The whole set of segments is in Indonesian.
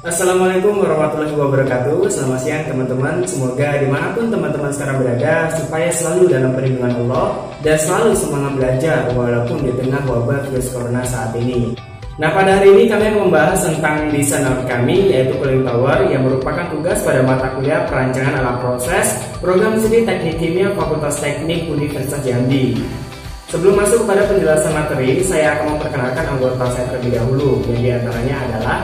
Assalamualaikum warahmatullahi wabarakatuh. Selamat siang teman-teman. Semoga dimanapun teman-teman sekarang berada, supaya selalu dalam perlindungan Allah dan selalu semangat belajar walaupun di tengah wabah virus corona saat ini. Nah, pada hari ini kami akan membahas tentang desain kami, yaitu cooling tower, yang merupakan tugas pada mata kuliah perancangan alat proses program studi teknik kimia Fakultas Teknik Universitas Jambi. Sebelum masuk kepada penjelasan materi, saya akan memperkenalkan anggota saya terlebih dahulu, yang diantaranya adalah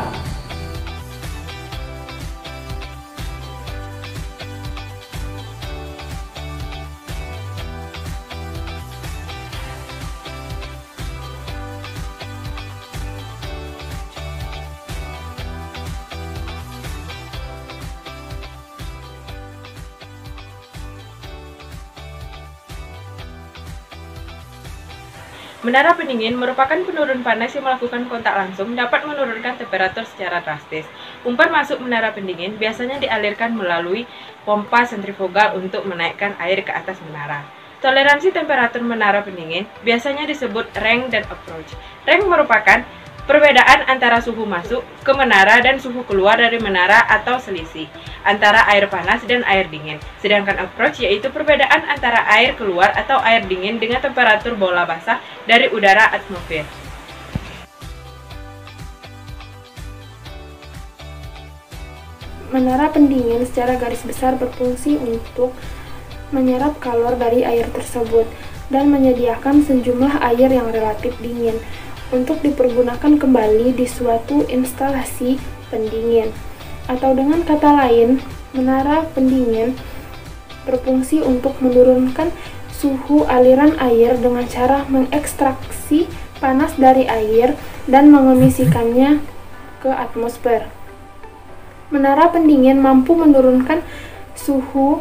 menara pendingin merupakan penurun panas yang melakukan kontak langsung dapat menurunkan temperatur secara drastis. Umpan masuk menara pendingin biasanya dialirkan melalui pompa sentrifugal untuk menaikkan air ke atas menara. Toleransi temperatur menara pendingin biasanya disebut range dan approach. Range merupakan perbedaan antara suhu masuk ke menara dan suhu keluar dari menara atau selisih antara air panas dan air dingin. Sedangkan approach yaitu perbedaan antara air keluar atau air dingin dengan temperatur bola basah dari udara atmosfer. Menara pendingin secara garis besar berfungsi untuk menyerap kalor dari air tersebut dan menyediakan sejumlah air yang relatif dingin untuk dipergunakan kembali di suatu instalasi pendingin. Atau dengan kata lain, menara pendingin berfungsi untuk menurunkan suhu aliran air dengan cara mengekstraksi panas dari air dan mengemisikannya ke atmosfer. Menara pendingin mampu menurunkan suhu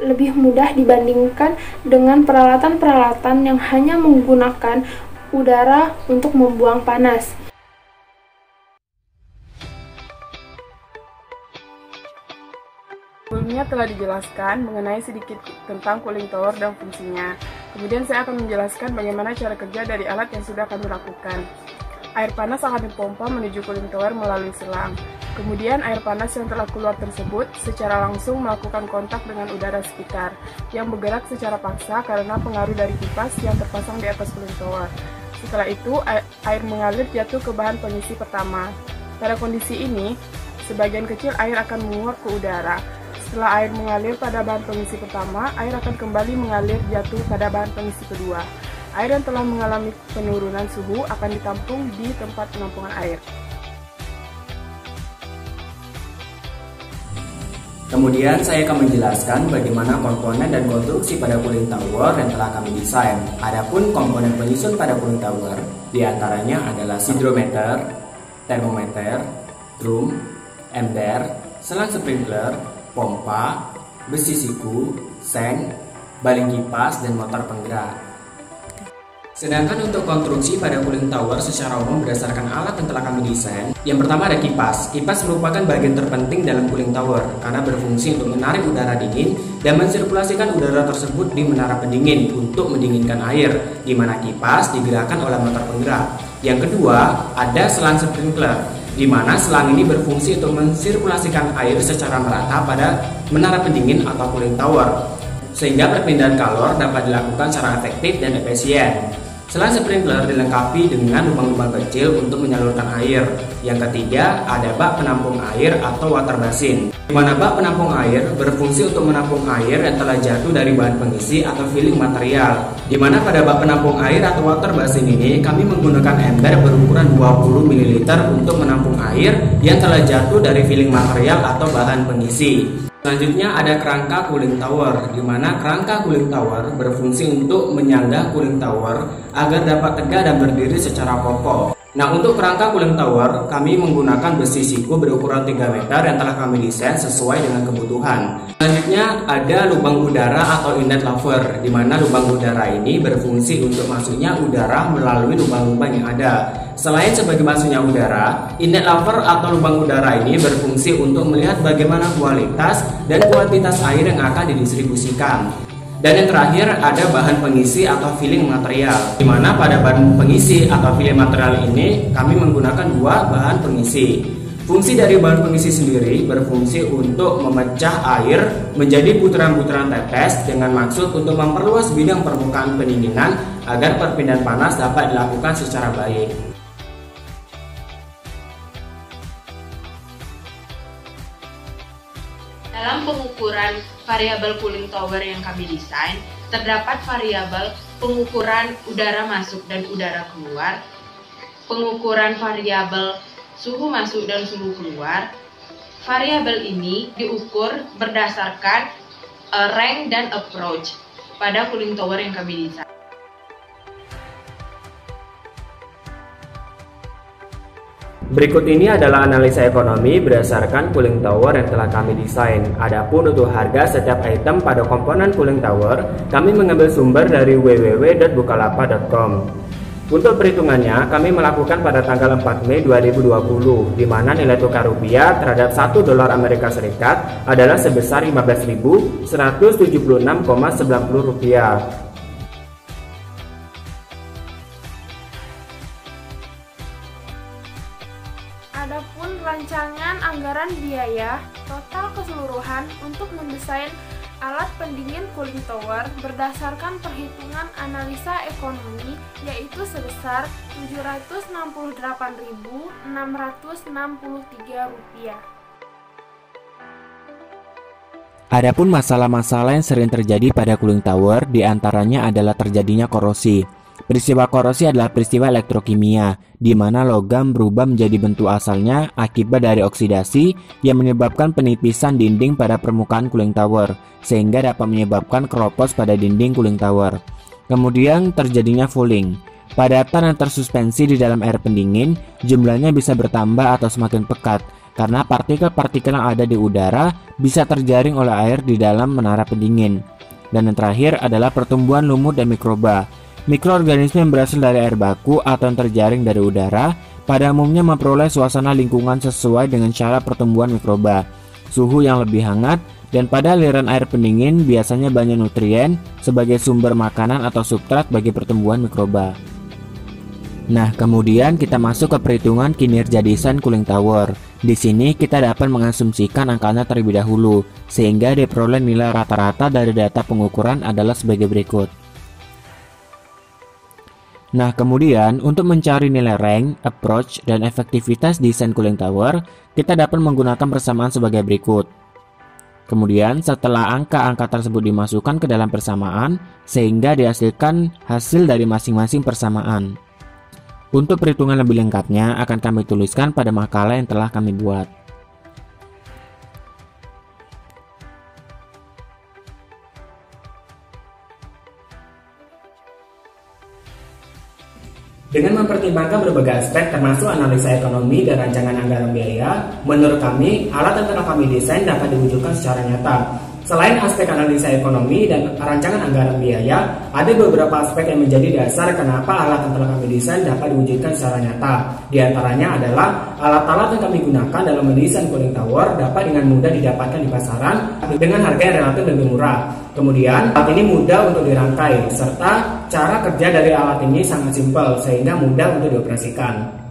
lebih mudah dibandingkan dengan peralatan-peralatan yang hanya menggunakan udara untuk membuang panas. Sebelumnya telah dijelaskan mengenai sedikit tentang cooling tower dan fungsinya. Kemudian saya akan menjelaskan bagaimana cara kerja dari alat yang sudah kami lakukan. Air panas akan dipompa menuju cooling tower melalui selang. Kemudian air panas yang telah keluar tersebut secara langsung melakukan kontak dengan udara sekitar yang bergerak secara paksa karena pengaruh dari kipas yang terpasang di atas cooling tower. Setelah itu, air mengalir jatuh ke bahan pengisi pertama. Pada kondisi ini, sebagian kecil air akan menguap ke udara. Setelah air mengalir pada bahan pengisi pertama, air akan kembali mengalir jatuh pada bahan pengisi kedua. Air yang telah mengalami penurunan suhu akan ditampung di tempat penampungan air. Kemudian saya akan menjelaskan bagaimana komponen dan konstruksi pada cooling tower yang telah kami desain. Adapun komponen penyusun pada cooling tower diantaranya adalah hidrometer, termometer, drum, ember, selang sprinkler, pompa, besi siku, seng, baling kipas, dan motor penggerak. Sedangkan untuk konstruksi pada cooling tower secara umum berdasarkan alat yang telah kami desain, yang pertama ada kipas. Kipas merupakan bagian terpenting dalam cooling tower karena berfungsi untuk menarik udara dingin dan mensirkulasikan udara tersebut di menara pendingin untuk mendinginkan air, di mana kipas digerakkan oleh motor penggerak. Yang kedua, ada selang sprinkler, di mana selang ini berfungsi untuk mensirkulasikan air secara merata pada menara pendingin atau cooling tower, sehingga perpindahan kalor dapat dilakukan secara efektif dan efisien. Selang sprinkler dilengkapi dengan lubang-lubang kecil untuk menyalurkan air. Yang ketiga, ada bak penampung air atau water basin, di mana bak penampung air berfungsi untuk menampung air yang telah jatuh dari bahan pengisi atau filling material. Di mana pada bak penampung air atau water basin ini kami menggunakan ember berukuran 20 ml untuk menampung air yang telah jatuh dari filling material atau bahan pengisi. Selanjutnya ada kerangka cooling tower, di mana kerangka cooling tower berfungsi untuk menyangga cooling tower agar dapat tegak dan berdiri secara kokoh. Nah, untuk kerangka cooling tower, kami menggunakan besi siku berukuran 3 meter yang telah kami desain sesuai dengan kebutuhan. Selanjutnya ada lubang udara atau inlet louvre, di mana lubang udara ini berfungsi untuk masuknya udara melalui lubang-lubang yang ada. Selain sebagai masuknya udara, inlet louvre atau lubang udara ini berfungsi untuk melihat bagaimana kualitas dan kuantitas air yang akan didistribusikan. Dan yang terakhir ada bahan pengisi atau filling material, di mana pada bahan pengisi atau filling material ini kami menggunakan dua bahan pengisi. Fungsi dari bahan pengisi sendiri berfungsi untuk memecah air menjadi putaran-putaran tetes dengan maksud untuk memperluas bidang permukaan pendinginan agar perpindahan panas dapat dilakukan secara baik. Dalam pengukuran variabel cooling tower yang kami desain, terdapat variabel pengukuran udara masuk dan udara keluar, pengukuran variabel suhu masuk dan suhu keluar. Variabel ini diukur berdasarkan rank dan approach pada cooling tower yang kami desain. Berikut ini adalah analisa ekonomi berdasarkan cooling tower yang telah kami desain. Adapun untuk harga setiap item pada komponen cooling tower, kami mengambil sumber dari www.bukalapak.com. Untuk perhitungannya, kami melakukan pada tanggal 4 Mei 2020, di mana nilai tukar rupiah terhadap 1 dolar Amerika Serikat adalah sebesar 15.176,90 rupiah. Adapun rancangan anggaran biaya total keseluruhan untuk mendesain alat pendingin cooling tower berdasarkan perhitungan analisa ekonomi yaitu sebesar Rp768.663. Adapun masalah-masalah yang sering terjadi pada cooling tower diantaranya adalah terjadinya korosi. Peristiwa korosi adalah peristiwa elektrokimia, di mana logam berubah menjadi bentuk asalnya akibat dari oksidasi yang menyebabkan penipisan dinding pada permukaan cooling tower, sehingga dapat menyebabkan keropos pada dinding cooling tower. Kemudian terjadinya fouling. Padatan yang tersuspensi di dalam air pendingin jumlahnya bisa bertambah atau semakin pekat, karena partikel-partikel yang ada di udara bisa terjaring oleh air di dalam menara pendingin. Dan yang terakhir adalah pertumbuhan lumut dan mikroba. Mikroorganisme yang berasal dari air baku atau yang terjaring dari udara pada umumnya memperoleh suasana lingkungan sesuai dengan cara pertumbuhan mikroba, suhu yang lebih hangat, dan pada aliran air pendingin biasanya banyak nutrien sebagai sumber makanan atau substrat bagi pertumbuhan mikroba. Nah, kemudian kita masuk ke perhitungan kinerja desain cooling tower. Di sini kita dapat mengasumsikan angkanya terlebih dahulu, sehingga diperoleh nilai rata-rata dari data pengukuran adalah sebagai berikut. Nah, kemudian untuk mencari nilai rank, approach, dan efektivitas desain cooling tower, kita dapat menggunakan persamaan sebagai berikut. Kemudian setelah angka-angka tersebut dimasukkan ke dalam persamaan, sehingga dihasilkan hasil dari masing-masing persamaan. Untuk perhitungan lebih lengkapnya akan kami tuliskan pada makalah yang telah kami buat. Dengan mempertimbangkan berbagai aspek termasuk analisa ekonomi dan rancangan anggaran biaya, menurut kami alat yang telah kami desain dapat diwujudkan secara nyata. Selain aspek analisa ekonomi dan rancangan anggaran biaya, ada beberapa aspek yang menjadi dasar kenapa alat yang telah kami desain dapat diwujudkan secara nyata. Di antaranya adalah alat-alat yang kami gunakan dalam mendesain cooling tower dapat dengan mudah didapatkan di pasaran dengan harga yang relatif lebih murah. Kemudian, alat ini mudah untuk dirangkai, serta cara kerja dari alat ini sangat simpel sehingga mudah untuk dioperasikan.